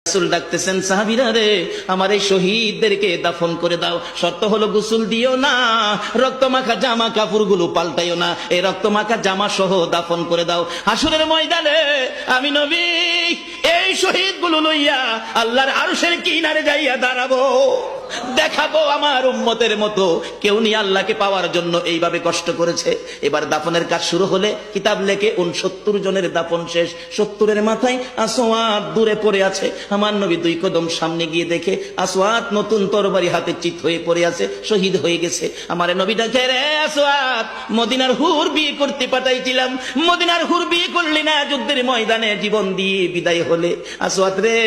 রাসূল ডাকতেছেন, সাহাবীরা রে, আমার এই শহীদদেরকে দাফন করে দাও। শর্ত হলো গোসল দিও না, রক্তমাখা জামা কাপড়গুলো পাল্টাইও না, এই রক্তমাখা জামা সহ দাফন করে দাও। হাসরের ময়দানে আমি নবী এই শহীদগুলো লইয়া আল্লাহর আরশের কিনারে যাইয়া দাঁড়াবো, দেখাবো আমার উম্মতের মতো কেউ নিয়ে আল্লাহকে পাওয়ার জন্য এইভাবে কষ্ট করেছে। এবার দাফনের কাজ শুরু হলে কিতাব লেখে 69 জনের দাফন শেষ। 70-এর মাথায় আসওয়াদ দূরে পড়ে আছে। আমার নবী 2 কদম সামনে গিয়ে দেখে আসওয়াদ নতুন তরবারি হাতে চিত হয়ে পড়ে আছে, শহীদ হয়ে গেছে। আমার নবী ডাকে, রে আসওয়াদ, মদিনার হুর বিয়ে করতে পাঠাইছিলাম, মদিনার হুর বিয়ে করলি না, যুদ্ধের ময়দানে জীবন দিয়ে বিদায় হলে। আসওয়াদ রে,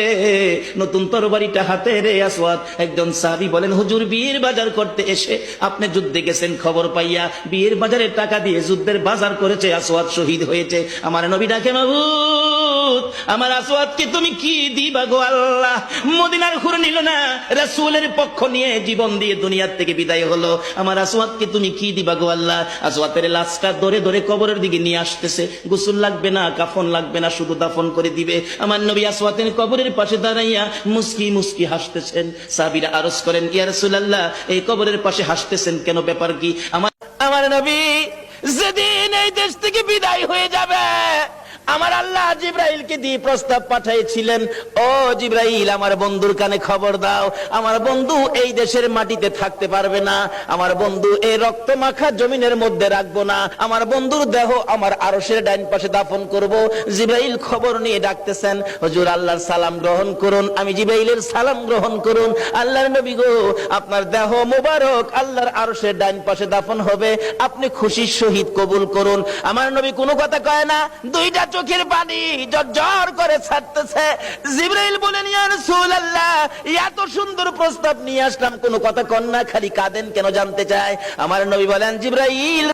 নতুন তরবারিটা হাতে রে। আসওয়াদ একজন সাহাবী বলেন, হুজুর বিয়ের বাজার করতে এসে আপনি যুদ্ধে গেছেন, খবর পাইয়া বিয়ের বাজারের টাকা দিয়ে যুদ্ধের বাজার করেছে, আসওয়াদ শহীদ হয়েছে। আমার নবী ডাকে, মাবুদ, আমার আসওয়াদকে তুমি কি দিবা গো আল্লাহ? মদিনার হুর নিল না, রাসূলের পক্ষ নিয়ে জীবন দিয়ে দুনিয়ার থেকে বিদায় হলো, আমার আসওয়াদকে তুমি কি দিবা গো আল্লাহ? আসওয়াদের লাশটা ধরে ধরে কবরের দিকে নিয়ে আসতেছে। গোসল লাগবে না, কাফন লাগবে না, শুধু দাফন করে দিবে। আমার নবী আসওয়াদের কবরের পাশে দাঁড়াইয়া মুস্কি মুস্কি হাসতেছেন। সাহাবীরা আরজ করেন, ইয়া রাসূলুল্লাহ, এই কবরের পাশে হাসতেছেন কেন, ব্যাপার কি? আমার নবী যেদিন এই দেশ থেকে বিদায় হয়ে যাবে, আমার আল্লাহ জিবরাইলকে দিয়ে প্রস্তাব পাঠাইছিলেন, ও জিবরাইল, আমার বন্ধুর কানে খবর দাও, আমার বন্ধু এই দেশের মাটিতে থাকতে পারবে না, আমার বন্ধু এই রক্তমাখা জমিনের মধ্যে রাখবো না, আমার বন্ধুর দেহ আমার আরশের ডাইন পাশে দাফন করব। জিবরাইল খবর নিয়ে ডাকতেছেন, হুজুর আল্লাহর সালাম গ্রহণ করুন। আমি জিবরাইলের সালাম গ্রহণ করুন। আল্লাহর নবী গো, আপনার দেহ মোবারক আল্লাহর আরশের ডাইন পাশে দাফন হবে, আপনি খুশির সহিত কবুল করুন। আমার নবী কোনো কথা কয় না, 2টা চোখের পানি ঝরঝর করে ছাড়তেছে। জিবরাইল বলেন, ইয়া রাসূলুল্লাহ, এত সুন্দর প্রস্তাব নিয়ে আসলাম, কোনো কথা কন না, খালি কাঁদেন কেন জানতে চায়। আমার নবী বলেন, জিবরাইল